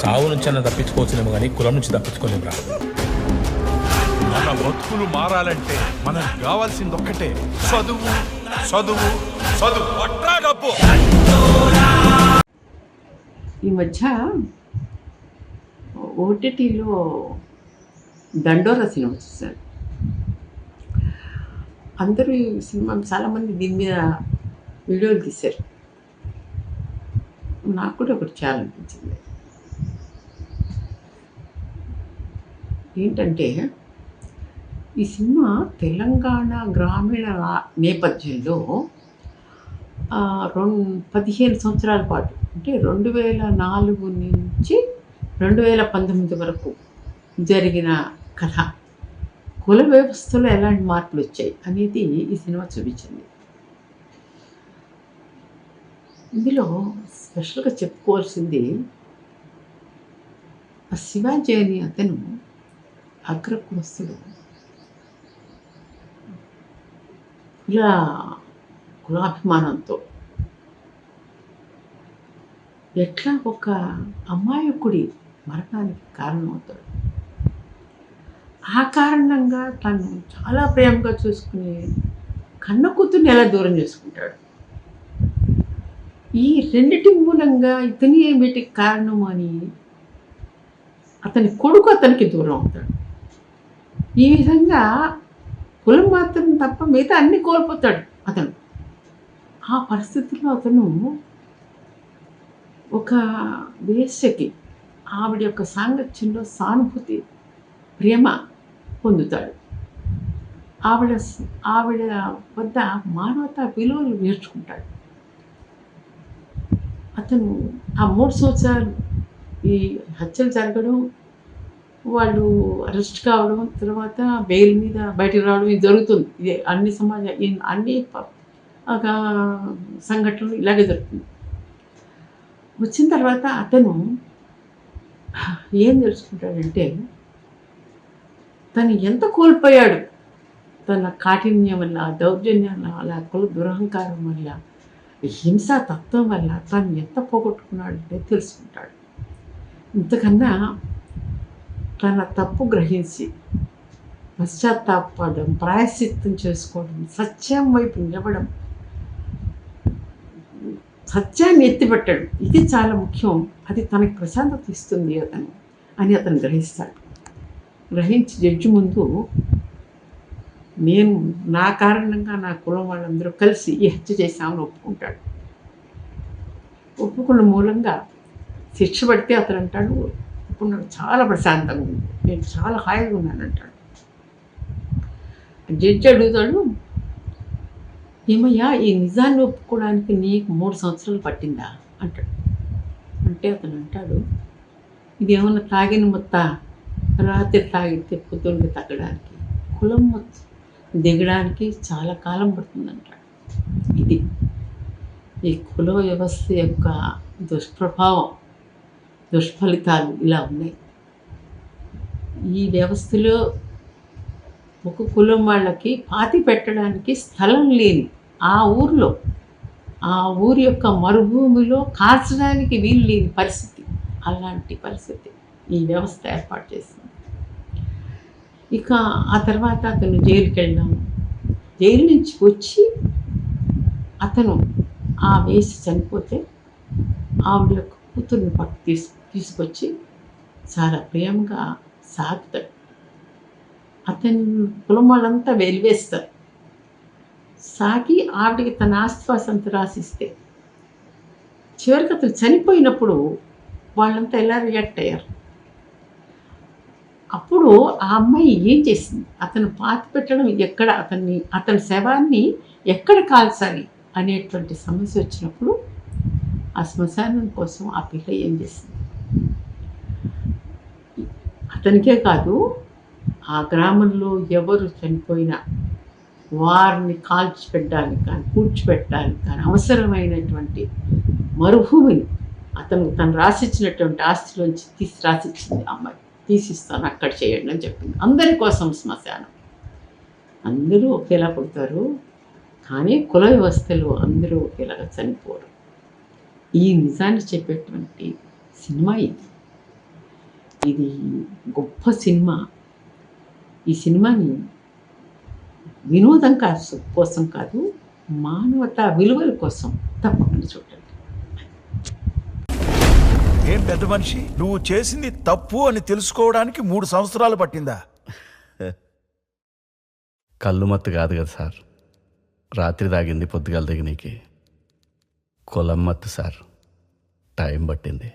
సావు నుంచి అన్న తప్పించుకోవచ్చునేమో కానీ కులం నుంచి తప్పించుకోలేమురా. మన బతుకులు మారాలంటే మనకు కావాల్సింది ఒక్కటే, చదువు చదువు చదువు. పట్రా డబ్బు. ఈ మధ్య ఓటీటీలో దండోరా సినిమా చూశాను. అందరూ ఈ సినిమా చాలామంది దీని మీద వీడియోలు తీశారు. నాకు కూడా ఒకటి చాలా అనిపించింది. ఏంటంటే ఈ సినిమా తెలంగాణ గ్రామీణ నేపథ్యంలో 15 సంవత్సరాల పాటు, అంటే 2004 నుంచి 2019 వరకు జరిగిన కథ. కుల వ్యవస్థలో ఎలాంటి మార్పులు వచ్చాయి అనేది ఈ సినిమా చూపించింది. ఇందులో స్పెషల్గా చెప్పుకోవాల్సింది ఆ శివాజీ అని అతను అగ్రకులస్తుడు. కులాభిమానంతో ఎట్లా ఒక అమాయకుడి మరణానికి కారణమవుతాడు. ఆ కారణంగా తను చాలా ప్రేమగా చూసుకుని కన్న కూతుర్ని ఎలా దూరం చేసుకుంటాడు. ఈ రెండిటి మూలంగా ఇతని వీటికి కారణం అని అతని కొడుకు అతనికి దూరం అవుతాడు. ఈ విధంగా కులం మాత్రం తప్ప మిగతా అన్ని కోల్పోతాడు అతను. ఆ పరిస్థితుల్లో అతను ఒక వేశ్యకి ఆవిడ యొక్క సాంగత్యంలో సానుభూతి, ప్రేమ పొందుతాడు. ఆవిడ వద్ద మానవతా విలువలు నేర్చుకుంటాడు. అతను ఆ 3 సంవత్సరాలు ఈ హత్యలు జరగడం, వాళ్ళు అరెస్ట్ కావడం, తర్వాత బెయిల్ మీద బయటకు రావడం ఇది జరుగుతుంది. ఇది అన్ని అన్ని సంఘటనలు ఇలాగే జరుగుతుంది. వచ్చిన తర్వాత అతను ఏం తెలుసుకుంటాడంటే తను ఎంత కోల్పోయాడు. తన కాఠిన్యం వల్ల, దౌర్జన్యం వల్ల, కుల దురహంకారం వల్ల, హింసా తత్వం వల్ల తను ఎంత పోగొట్టుకున్నాడంటే తెలుసుకుంటాడు. ఇంతకన్నా తన తప్పు గ్రహించి పశ్చాత్తాపడడం, ప్రాయశ్చిత్తం చేసుకోవడం, సత్యం వైపు నిలబడం, సత్యాన్ని ఎత్తిపెట్టడం, ఇది చాలా ముఖ్యం. అది తనకి ప్రశాంతత ఇస్తుంది అతను గ్రహిస్తాడు. గ్రహించి జడ్జి ముందు నేను నా కారణంగా నా కులం వాళ్ళందరూ కలిసి ఈ హత్య చేశామని ఒప్పుకుంటాడు. ఒప్పుకున్న మూలంగా శిక్ష పడితే అతను అంటాడు, ఇప్పుడు నాకు చాలా ప్రశాంతంగా ఉంది, నేను చాలా హాయిగా ఉన్నాను అంటాడు. జడ్జి అడుగుతాడు, ఏమయ్యా ఈ నిజాన్ని ఒప్పుకోవడానికి నీకు 3 సంవత్సరాలు పట్టిందా అంటాడు. అంటే అతను అంటాడు, ఇది ఏమన్నా తాగిన మొత్త రాత్రి తాగితే పొద్దున్నకి తగ్గడానికి, కులం దిగడానికి చాలా కాలం పడుతుందంటాడు. ఇది ఈ కుల వ్యవస్థ యొక్క దుష్ప్రభావం, దుష్ఫలితాలు ఇలా ఉన్నాయి. ఈ వ్యవస్థలో ఒక కులం వాళ్ళకి పాతి పెట్టడానికి స్థలం లేని ఆ ఊరిలో, ఆ ఊరి యొక్క మరుభూమిలో కాల్చడానికి వీలు లేని పరిస్థితి, అలాంటి పరిస్థితి ఈ వ్యవస్థ ఏర్పాటు చేసింది. ఇక ఆ తర్వాత అతను జైలుకి వెళ్ళాము. జైలు నుంచి వచ్చి అతను ఆ వేసి చనిపోతే ఆవిడ యొక్క కూతుర్ని తీసుకొచ్చి చాలా ప్రేమగా సాగుతాడు. అతని కులం వాళ్ళంతా వెలివేస్తారు. సాగి ఆవిడకి తన ఆస్తిపాసంతా రాసిస్తే చివరికి అతను చనిపోయినప్పుడు వాళ్ళంతా ఎలా రియాక్ట్ అయ్యారు. అప్పుడు ఆ అమ్మాయి ఏం చేసింది, అతను పాతి పెట్టడం ఎక్కడ, అతని శవాన్ని ఎక్కడ కాల్చాలి అనేటువంటి సమస్య వచ్చినప్పుడు ఆ శ్మశానం కోసం ఆ పిల్ల ఏం చేసింది. అతనికే కాదు, ఆ గ్రామంలో ఎవరు చనిపోయినా వారిని కాల్చిపెట్టడానికి కానీ పూడ్చిపెట్టడానికి కానీ అవసరమైనటువంటి మరుభూమిని తను రాసిచ్చినటువంటి ఆస్తిలోంచి రాసిచ్చింది అమ్మాయి. తీసిస్తాను, అక్కడ చేయండి అని చెప్పింది. అందరి కోసం శ్మశానం. అందరూ ఒకేలా పుడతారు, కానీ కుల వ్యవస్థలో అందరూ ఒకేలాగా చనిపోరు. ఈ నిజాన్ని చెప్పేటువంటి సినిమా ఇది. ఇది గొప్ప సినిమా. ఈ సినిమాని వినోదం కోసం కాదు, మానవతా విలువల కోసం తప్పకుండా చూడండి. ఏం పెద్ద మనిషి, నువ్వు చేసింది తప్పు అని తెలుసుకోవడానికి 3 సంవత్సరాలు పట్టిందా? కళ్ళు మత్తు కాదు కదా సార్, రాత్రి తాగింది పొద్దుగాల దిగనీకి. కులం మత్తు సార్, టైం పట్టింది.